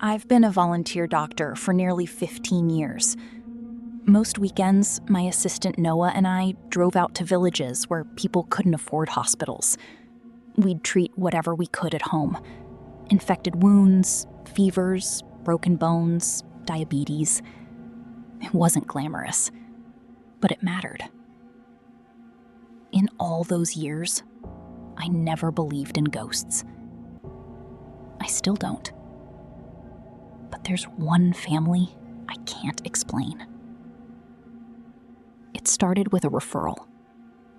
I've been a volunteer doctor for nearly 15 years. Most weekends, my assistant Noah and I drove out to villages where people couldn't afford hospitals. We'd treat whatever we could at home. Infected wounds, fevers, broken bones, diabetes. It wasn't glamorous, but it mattered. In all those years, I never believed in ghosts. I still don't. But there's one family I can't explain. It started with a referral.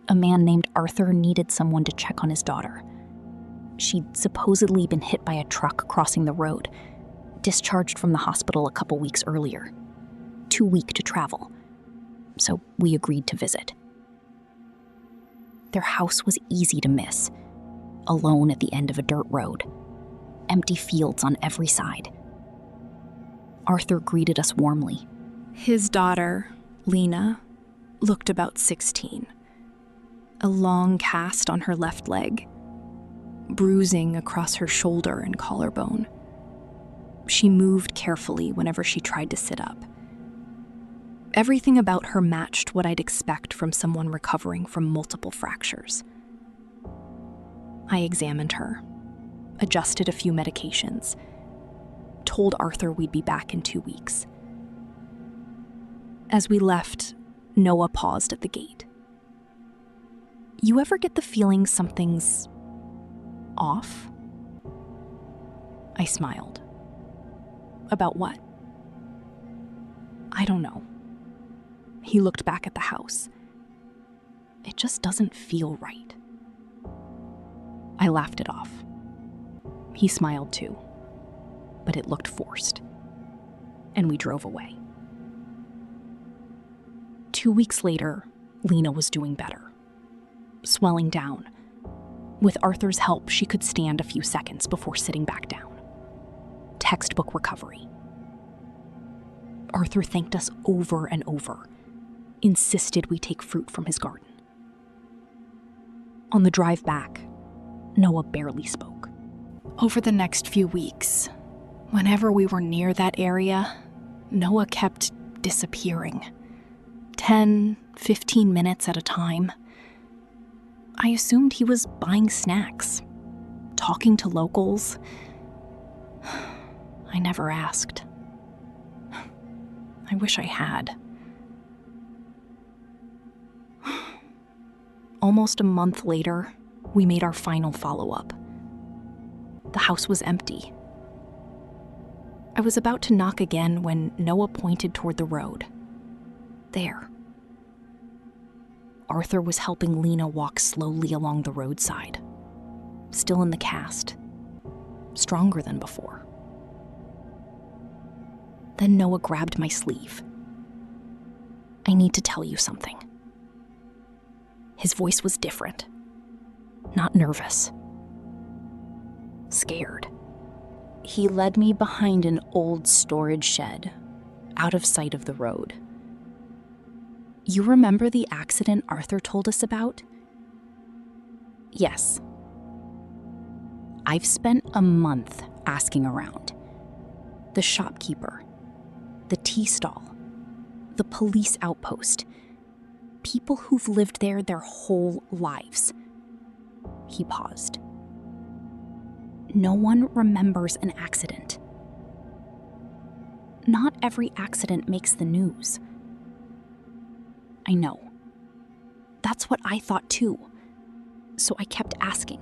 A man named Arthur needed someone to check on his daughter. She'd supposedly been hit by a truck crossing the road, discharged from the hospital a couple weeks earlier. Too weak to travel. So we agreed to visit. Their house was easy to miss. Alone at the end of a dirt road. Empty fields on every side. Arthur greeted us warmly. His daughter, Lena, looked about 16. A long cast on her left leg, bruising across her shoulder and collarbone. She moved carefully whenever she tried to sit up. Everything about her matched what I'd expect from someone recovering from multiple fractures. I examined her, adjusted a few medications, told Arthur we'd be back in 2 weeks. As we left, Noah paused at the gate. You ever get the feeling something's off? I smiled. About what? I don't know. He looked back at the house. It just doesn't feel right. I laughed it off. He smiled too, but it looked forced. And we drove away. 2 weeks later, Lena was doing better. Swelling down. With Arthur's help, she could stand a few seconds before sitting back down. Textbook recovery. Arthur thanked us over and over, insisted we take fruit from his garden. On the drive back, Noah barely spoke. Over the next few weeks, whenever we were near that area, Noah kept disappearing. 10, 15 minutes at a time. I assumed he was buying snacks, talking to locals. I never asked. I wish I had. Almost a month later, we made our final follow-up. The house was empty. I was about to knock again when Noah pointed toward the road. There. Arthur was helping Lena walk slowly along the roadside, still in the cast, stronger than before. Then Noah grabbed my sleeve. I need to tell you something. His voice was different. Not nervous. Scared. He led me behind an old storage shed, out of sight of the road. You remember the accident Arthur told us about? Yes. I've spent a month asking around. The shopkeeper, the tea stall, the police outpost, people who've lived there their whole lives. He paused. No one remembers an accident. Not every accident makes the news. I know. That's what I thought too. So I kept asking.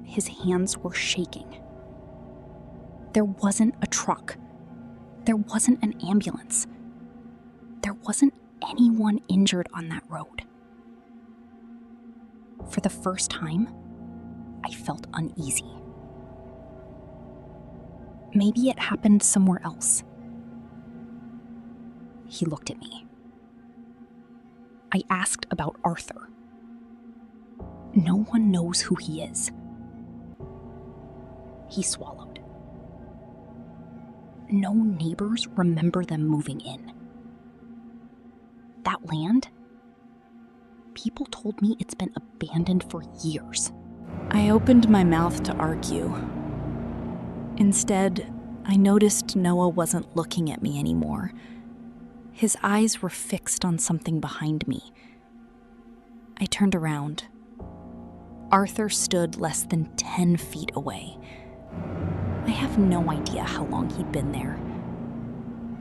His hands were shaking. There wasn't a truck. There wasn't an ambulance. There wasn't anyone injured on that road. For the first time, I felt uneasy. Maybe it happened somewhere else. He looked at me. I asked about Arthur. No one knows who he is. He swallowed. No neighbors remember them moving in. That land? People told me it's been abandoned for years. I opened my mouth to argue, Instead, I noticed Noah wasn't looking at me anymore. His eyes were fixed on something behind me. I turned around. Arthur stood less than 10 feet away. I have no idea how long he'd been there.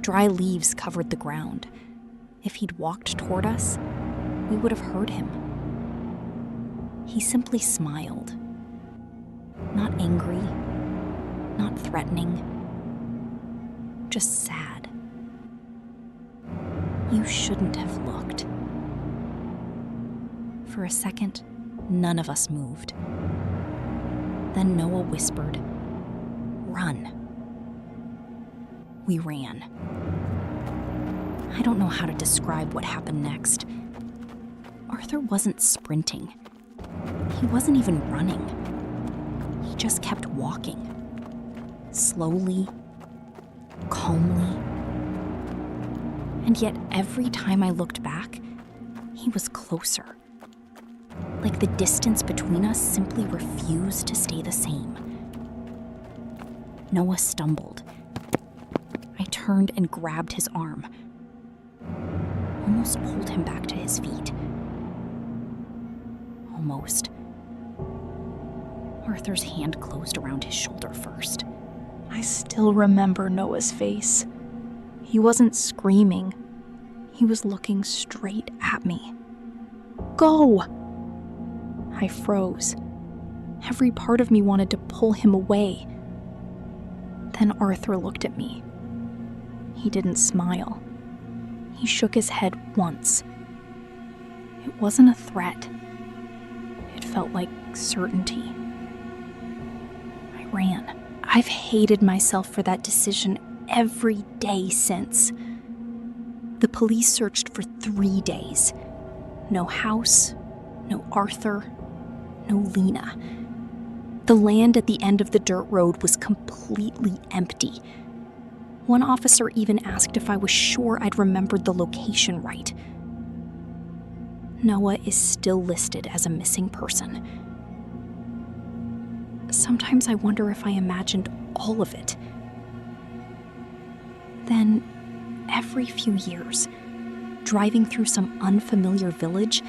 Dry leaves covered the ground. If he'd walked toward us, we would have heard him. He simply smiled. Not angry, not threatening, just sad. You shouldn't have looked. For a second, none of us moved. Then Noah whispered, "Run." We ran. I don't know how to describe what happened next. Arthur wasn't sprinting. He wasn't even running. He just kept walking. Slowly, calmly. And yet every time I looked back, he was closer. Like the distance between us simply refused to stay the same. Noah stumbled. I turned and grabbed his arm. Almost pulled him back to his feet. Almost. Arthur's hand closed around his shoulder first. I still remember Noah's face. He wasn't screaming. He was looking straight at me. "Go!" I froze. Every part of me wanted to pull him away. Then Arthur looked at me. He didn't smile. He shook his head once. It wasn't a threat. It felt like certainty. I ran. I've hated myself for that decision every day since. The police searched for 3 days. No house, no Arthur, no Lena. The land at the end of the dirt road was completely empty. One officer even asked if I was sure I'd remembered the location right. Noah is still listed as a missing person. Sometimes I wonder if I imagined all of it. Then, every few years, driving through some unfamiliar village,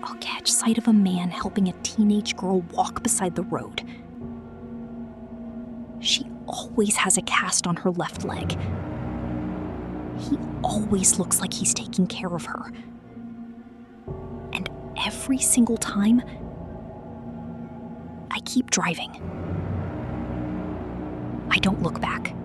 I'll catch sight of a man helping a teenage girl walk beside the road. She always has a cast on her left leg. He always looks like he's taking care of her. And every single time, I keep driving. I don't look back.